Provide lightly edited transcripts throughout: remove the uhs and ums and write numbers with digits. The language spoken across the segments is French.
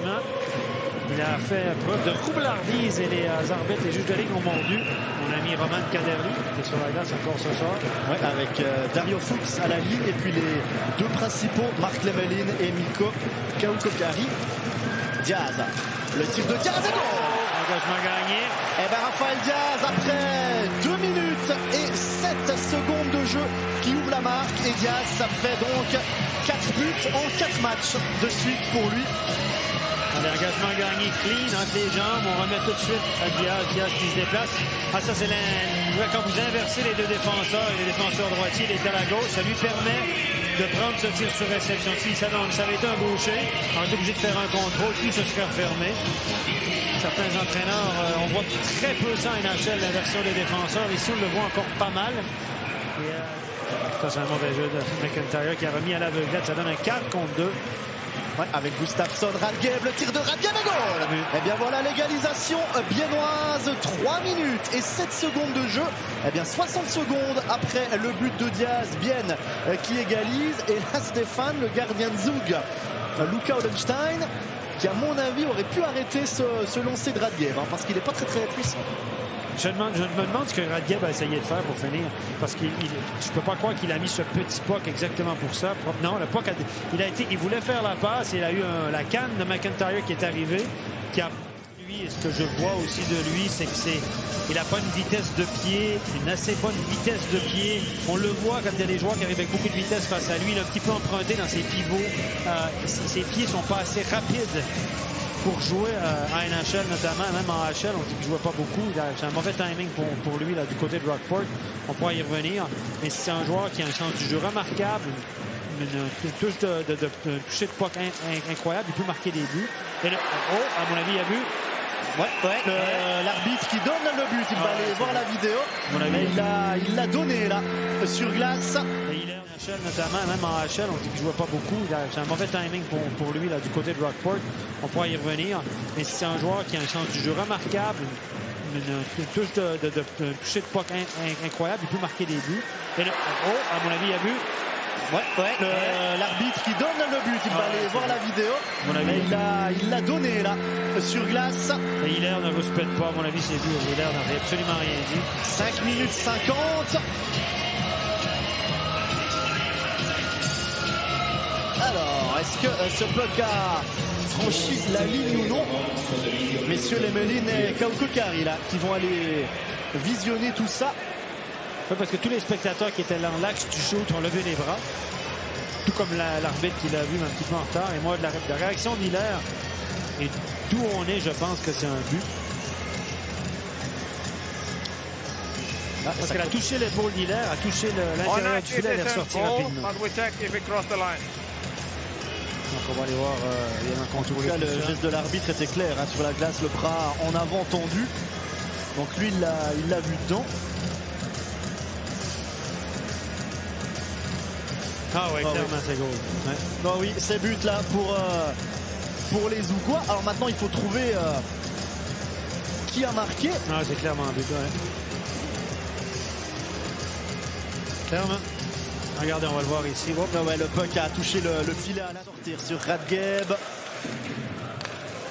effectivement. Il a fait preuve de roublardise et les arbitres, les juges de ligue ont mordu. Mon ami Roman Caderli, qui est sur la glace encore ce soir. Ouais, avec Dario Fuchs à la ligne et puis les deux principaux, Marc Lemelin et Mikko Kaukokari. Diaz, le tir de Diaz est goal. Engagement gagné. Et bien Rafael Diaz, après 2 minutes et 7 secondes de jeu, qui ouvre la marque. Et Diaz, ça fait donc 4 buts en 4 matchs de suite pour lui. L'engagement gagné clean entre les jambes. On remet tout de suite à Diaz. Diaz qui se déplace. Ah, ça, c'est quand vous inversez les deux défenseurs et les défenseurs droitiers, il est à la gauche. Ça lui permet de prendre ce tir sur réception. Si ça avait été un gaucher, on est obligé de faire un contrôle, puis se serait refermé. Certains entraîneurs, on voit très peu ça en NHL, l'inversion des défenseurs. Ici, on le voit encore pas mal. Et, ça, c'est un mauvais jeu de McIntyre qui a remis à l'aveuglette. Ça donne un 4 contre 2. Ouais, avec Gustafsson, Radgeb, le tir de Radgeb et goal. Et bien voilà l'égalisation biennoise, 3 minutes et 7 secondes de jeu. Et bien 60 secondes après le but de Diaz, Bienne qui égalise. Et là Stéphane, le gardien de Zug, Luca Odenstein, qui à mon avis aurait pu arrêter ce lancer de Radgeb, parce qu'il n'est pas très puissant. Je me demande ce que Radgeb a essayé de faire pour finir. Parce que je ne peux pas croire qu'il a mis ce petit puck exactement pour ça. Non, le puck, il voulait faire la passe. Il a eu la canne de McIntyre qui est arrivée. Lui, et ce que je vois aussi de lui, c'est qu'il n'a pas une vitesse de pied, une assez bonne vitesse de pied. On le voit quand il y a des joueurs qui arrivent avec beaucoup de vitesse face à lui. Il est un petit peu emprunté dans ses pivots. Ses pieds ne sont pas assez rapides pour jouer à NHL notamment, même en HL, on dit qu'il ne jouait pas beaucoup. C'est un mauvais timing pour lui là, du côté de Rockport. On pourra y revenir. Mais c'est un joueur qui a un sens du jeu remarquable, une touche de toucher de puck incroyable. Il peut marquer des buts. Et à mon avis, il y a but. L'arbitre qui donne le but, il va aller voir la vidéo. Mais il l'a donné là, sur glace. Et il est en HL notamment, même en HL, on dit qu'il ne jouait pas beaucoup. C'est un mauvais timing pour lui là, du côté de Rockport. On pourra y revenir. Mais c'est un joueur qui a un sens du jeu remarquable, une touche de toucher de puck incroyable. Il peut marquer des buts. Et à mon avis, il y a but. L'arbitre qui donne le but, il va aller voir la vidéo. Mais il l'a donné là, sur glace. Et Hilaire ne respecte pas, à mon avis, c'est but. Hilaire n'a absolument rien dit. 5 minutes 50. Alors, est-ce que ce puck a franchi la ligne ou non? Messieurs Lemelin et Kaukokari là, qui vont aller visionner tout ça. Parce que tous les spectateurs qui étaient dans l'axe du shoot ont levé les bras. Tout comme l'arbitre qui l'a vu un petit peu en retard. Et moi, de la réaction d'Hilaire et d'où on est, je pense que c'est un but. Parce qu'elle a touché l'épaule d'Hilaire, a touché l'intérieur du filet, elle est ressortie rapidement. Donc on va aller voir, il y a un contrôle. Le geste de l'arbitre était clair, sur la glace, le bras en avant tendu. Donc lui, il l'a vu dedans. Ah ouais, clairement c'est goal. Ouais. Non, oui, c'est but là pour les Zougois. Alors maintenant il faut trouver qui a marqué. Ah, c'est clairement un but, ouais. Clairement. Regardez, on va le voir ici. Oh, ouais, le puck a touché le filet à la sortir sur Radgeb.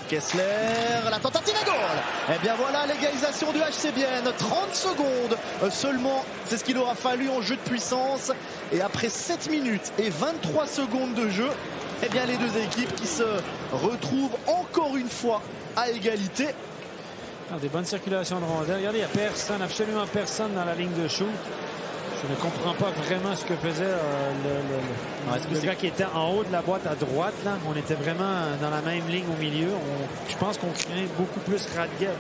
Kessler, la tentative à goal. Et bien voilà l'égalisation du HC Bienne. 30 secondes seulement, c'est ce qu'il aura fallu en jeu de puissance. Et après 7 minutes et 23 secondes de jeu, et bien les deux équipes qui se retrouvent encore une fois à égalité. Des bonnes circulations de rondelles. Regardez, il n'y a personne, absolument personne dans la ligne de shoot. Je ne comprends pas vraiment ce que faisait le gars qui était en haut de la boîte à droite. Là. On était vraiment dans la même ligne au milieu. Je pense qu'on craint beaucoup plus Radgeb.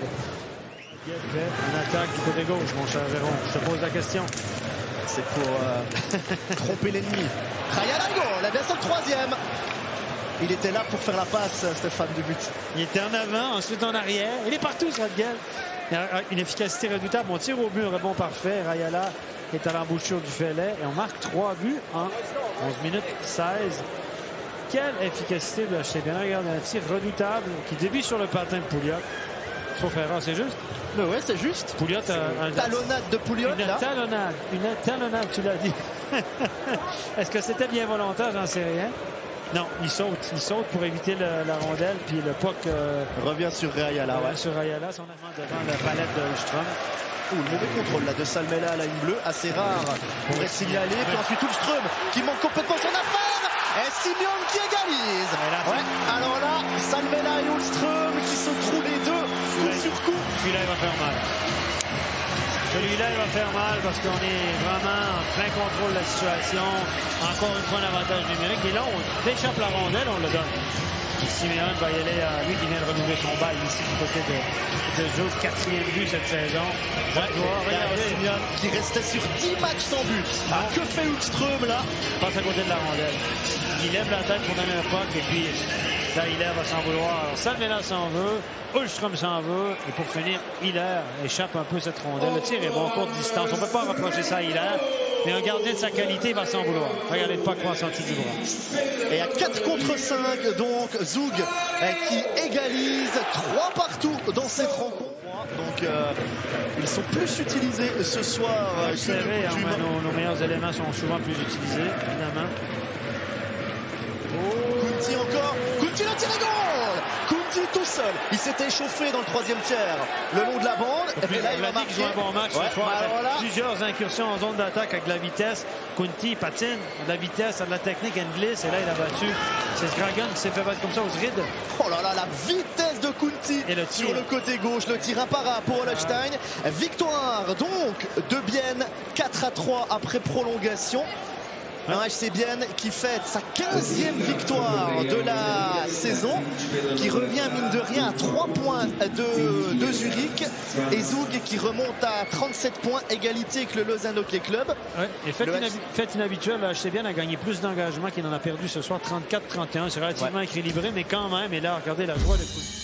Radgeb fait une attaque du côté gauche, mon cher Jérôme. Je te pose la question. C'est pour tromper l'ennemi. Ryan Goal, bien sûr, le troisième. Il était là pour faire la passe, Stéphane, du but. Il était en avant, ensuite en arrière. Il est partout, ce Radgeb. Une efficacité redoutable. On tire au but, un rebond parfait. Rayala est à l'embouchure du filet. Et on marque 3 buts en 11 minutes 16. Quelle efficacité de HC Bienne. Regarde, un tir redoutable qui débute sur le patin de Pouliot. Sauf erreur, c'est juste? Oui, c'est juste. Pouliot a une talonnade de Pouliot. Une talonnade, tu l'as dit. Est-ce que c'était bien volontaire? J'en sais rien. Non, il saute pour éviter la rondelle, puis le puck revient sur Rayala. Ouais. Sur Rayala, son avant devant la palette de Ulström. Le mauvais contrôle là de Salmela à la ligne bleue, assez rare pour essayer aller. Puis ensuite Ulström qui manque complètement son affaire. Et Simeon qui égalise. Ouais. Alors là, Salmela et Ulström qui se trouvent les deux coup sur coup. Celui-là, il va faire mal. Celui-là, il va faire mal parce qu'on est vraiment en plein contrôle de la situation. Encore une fois, un avantage numérique. Et là, on déchappe la rondelle, on le donne. Et Simeon va y aller à lui qui vient de renouveler son bail ici du côté de Joe. 4e but cette saison. Regardez Simeon qui restait sur 10 matchs sans but. Ah, que fait Ulström là? Passe à côté de la rondelle. Il lève la tête pour donner un puck et puis là, Hiller va s'en vouloir. Alors, Salmela s'en veut, Ulström s'en veut. Et pour finir, Hiller échappe un peu cette rondelle. Le tir est bon, courte distance. On ne peut pas reprocher ça à Hiller. Mais un gardien de sa qualité va s'en vouloir. Regardez le puck passe en dessous du bras. Et à 4 contre 5, donc Zug qui égalise 3 partout dans cette rencontre. Donc ils sont plus utilisés ce soir. Vous savez, nos meilleurs éléments sont souvent plus utilisés, évidemment. Kunti encore. Kunti le tir et goal. Kunti tout seul. Il s'était échauffé dans le 3e tiers. Le long de la bande. Et puis là, il va marquer. Un bon match ce soir. Voilà. Plusieurs incursions en zone d'attaque avec de la vitesse. Kunti patine, de la vitesse, de la technique, une glisse. Et là, il a battu. C'est Dragon qui s'est fait battre comme ça aux rides. Oh là là, la vitesse de Kunti sur le côté gauche. Le tir imparable pour Holstein. Victoire donc de Bienne 4-3 après prolongation. Un HC Bienne qui fête sa 15e victoire de la saison, qui revient mine de rien à 3 points de Zurich, et Zug qui remonte à 37 points, égalité avec le Lausanne Hockey Club. Ouais, et fait inhabituelle, le HC Bienne a gagné plus d'engagement qu'il en a perdu ce soir, 34-31. C'est relativement équilibré, mais quand même, et là, regardez la joie de Kunti.